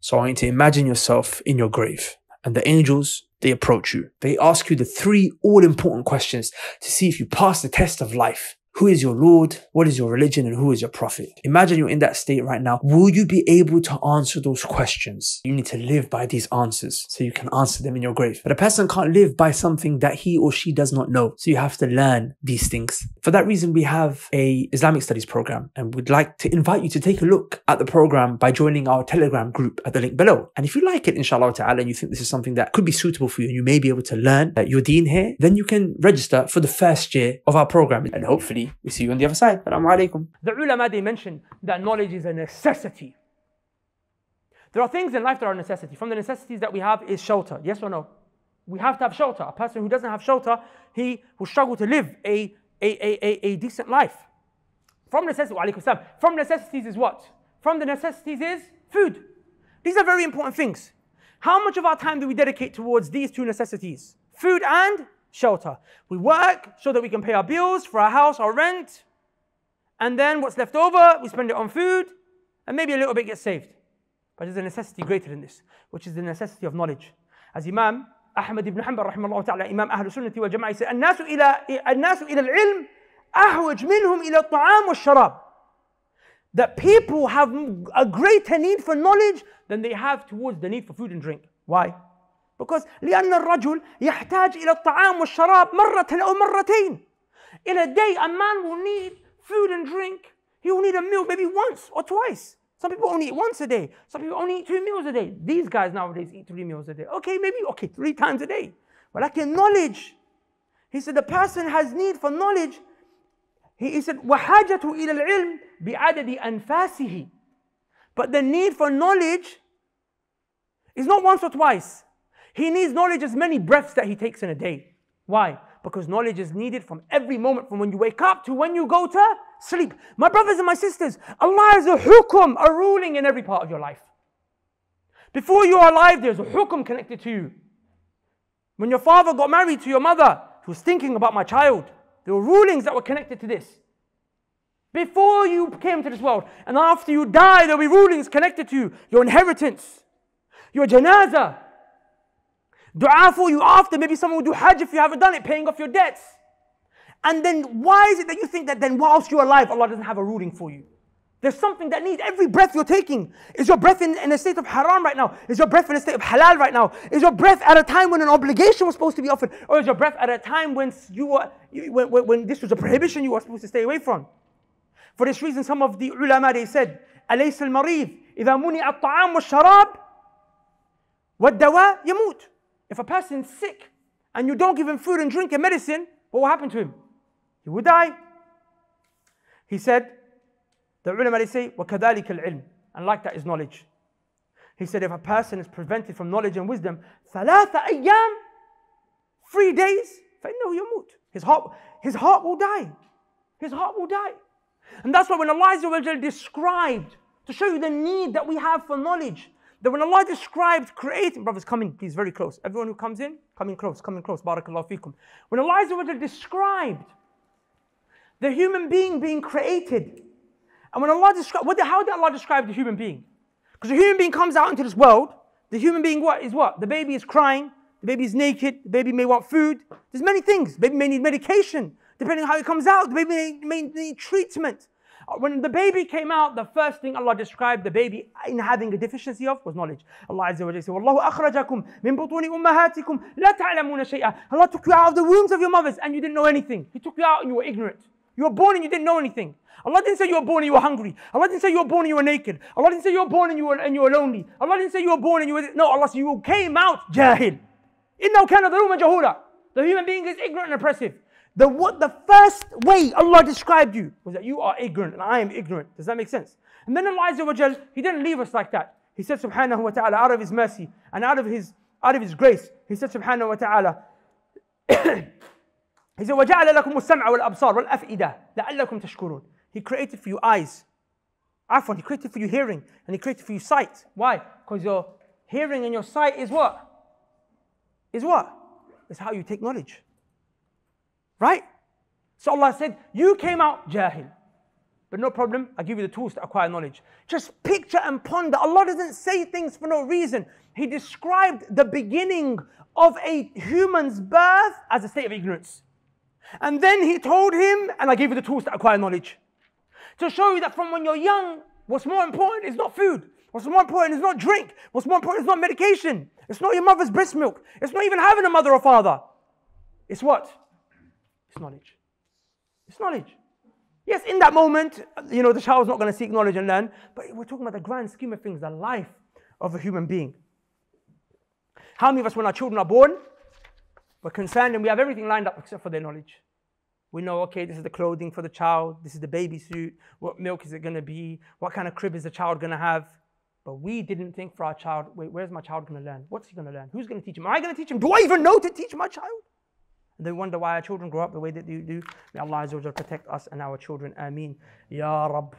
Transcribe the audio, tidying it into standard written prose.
So I want you to imagine yourself in your grave, and the angels, they approach you. They ask you the three all-important questions to see if you pass the test of life. Who is your Lord? What is your religion? And who is your prophet? Imagine you're in that state right now. Will you be able to answer those questions? You need to live by these answers so you can answer them in your grave. But a person can't live by something that he or she does not know. So you have to learn these things. For that reason, we have a Islamic studies program, and we'd like to invite you to take a look at the program by joining our Telegram group at the link below. And if you like it, inshallah ta'ala, and you think this is something that could be suitable for you and you may be able to learn your deen here, then you can register for the first year of our program, and hopefully we see you on the other side. Assalamu alaikum. The ulama, they mention that knowledge is a necessity. There are things in life that are a necessity. From the necessities that we have is shelter. Yes or no? We have to have shelter. A person who doesn't have shelter, he will struggle to live a decent life. From necessities is what? From the necessities is food. These are very important things. How much of our time do we dedicate towards these two necessities? Food and shelter. We work so that we can pay our bills for our house, our rent, and then what's left over, we spend it on food, and maybe a little bit gets saved. But there's a necessity greater than this, which is the necessity of knowledge. As Imam Ahmad ibn Hanbal, rahimahullah ta'ala, Imam Ahlul Sunnati wal Jama'ah, said, الناس إلى العلم أحوج منهم إلى الطعام والشراب. That people have a greater need for knowledge than they have towards the need for food and drink. Why? Because لأن الرجل يحتاج إلى الطعام والشراب مرة أو مرتين. In a day, a man will need food and drink. He will need a meal maybe once or twice. Some people only eat once a day. Some people only eat 2 meals a day. These guys nowadays eat 3 meals a day. Okay, 3 times a day. But like in knowledge, he said the person has need for knowledge. He said وحاجة إلى العلم بعدد أنفاسه. But the need for knowledge is not once or twice. He needs knowledge as many breaths that he takes in a day. Why? Because knowledge is needed from every moment, from when you wake up to when you go to sleep. My brothers and my sisters, Allah has a hukum, a ruling in every part of your life. Before you are alive, there's a hukum connected to you. When your father got married to your mother, he was thinking about my child. There were rulings that were connected to this. Before you came to this world, and after you die, there will be rulings connected to you. Your inheritance, your janazah, dua for you after. Maybe someone will do hajj if you haven't done it, paying off your debts. And then why is it that you think that then whilst you're alive, Allah doesn't have a ruling for you? There's something that needs every breath you're taking. Is your breath in a state of haram right now? Is your breath in a state of halal right now? Is your breath at a time when an obligation was supposed to be offered? Or is your breath at a time when when this was a prohibition you were supposed to stay away from? For this reason, some of the ulama, they said, أليس المريض إذا منع الطعام والشراب والدواء يموت. If a person's sick and you don't give him food and drink and medicine, what will happen to him? He will die. He said, the ulama, they say, وَكَذَلِكَ الْعِلْمِ. And like that is knowledge. He said, if a person is prevented from knowledge and wisdom, ثَلَاثَ أَيَّامٍ, 3 days, فَإِنَّهُ يَمُوت. His heart will die. His heart will die. And that's why when Allah Azza wa Jalla described, to show you the need that we have for knowledge, that when Allah described creating, brothers, come in, please, very close. Everyone who comes in, come in close, barakallahu feekum. When Allah Azza wa Jalla described the human being created, and when Allah described, how did Allah describe the human being? Because the human being comes out into this world, the human being what? The baby is crying, the baby is naked, the baby may want food. There's many things. The baby may need medication. Depending on how it comes out, the baby may need treatment. When the baby came out, the first thing Allah described the baby in having a deficiency of was knowledge. Allah Azza wa Jalla said, وَاللَّهُ أَخْرَجَكُم مِّن بُطُونِ أُمَّهَاتِكُم لَا تَعْلَمُونَ شَيْئًا. Allah took you out of the wombs of your mothers and you didn't know anything. He took you out and you were ignorant. You were born and you didn't know anything. Allah didn't say you were born and you were hungry. Allah didn't say you were born and you were naked. Allah didn't say you were born and you were lonely. Allah didn't say you were born and you were... No, Allah said you came out jahil. إِنَّهُ كَانَ ظَلُومًا جَهُولًا. The human being is ignorant and oppressive. The first way Allah described you was that you are ignorant and I am ignorant. Does that make sense? And then Allah Azza wa Jal, He didn't leave us like that. He said subhanahu wa ta'ala, out of His mercy and out of His grace, He said subhanahu wa ta'ala, He said, وَجَعَلَ لَكُمُ السَّمْعَ وَالْأَبْصَارَ وَالْأَفْئِدَةَ لَعَلَّكُمْ تَشْكُرُونَ. He created for you eyes. Afwan, He created for you hearing and He created for you sight. Why? Because your hearing and your sight is what? Is what? It's how you take knowledge. Right? So Allah said, you came out jahil. But no problem, I give you the tools to acquire knowledge. Just picture and ponder. Allah doesn't say things for no reason. He described the beginning of a human's birth as a state of ignorance. And then he told him, and I gave you the tools to acquire knowledge. To show you that from when you're young, what's more important is not food. What's more important is not drink. What's more important is not medication. It's not your mother's breast milk. It's not even having a mother or father. It's what? It's knowledge. It's knowledge. Yes, in that moment, the child's not going to seek knowledge and learn, but we're talking about the grand scheme of things, the life of a human being. How many of us, when our children are born, we're concerned and we have everything lined up except for their knowledge? We know, okay, this is the clothing for the child, this is the baby suit, what milk is it going to be, what kind of crib is the child going to have? But we didn't think for our child, wait, where's my child going to learn? What's he going to learn? Who's going to teach him? Am I going to teach him? Do I even know to teach my child? And they wonder why our children grow up the way that they do. May Allah Azza wa Jalla protect us and our children. Ameen. Ya Rabb.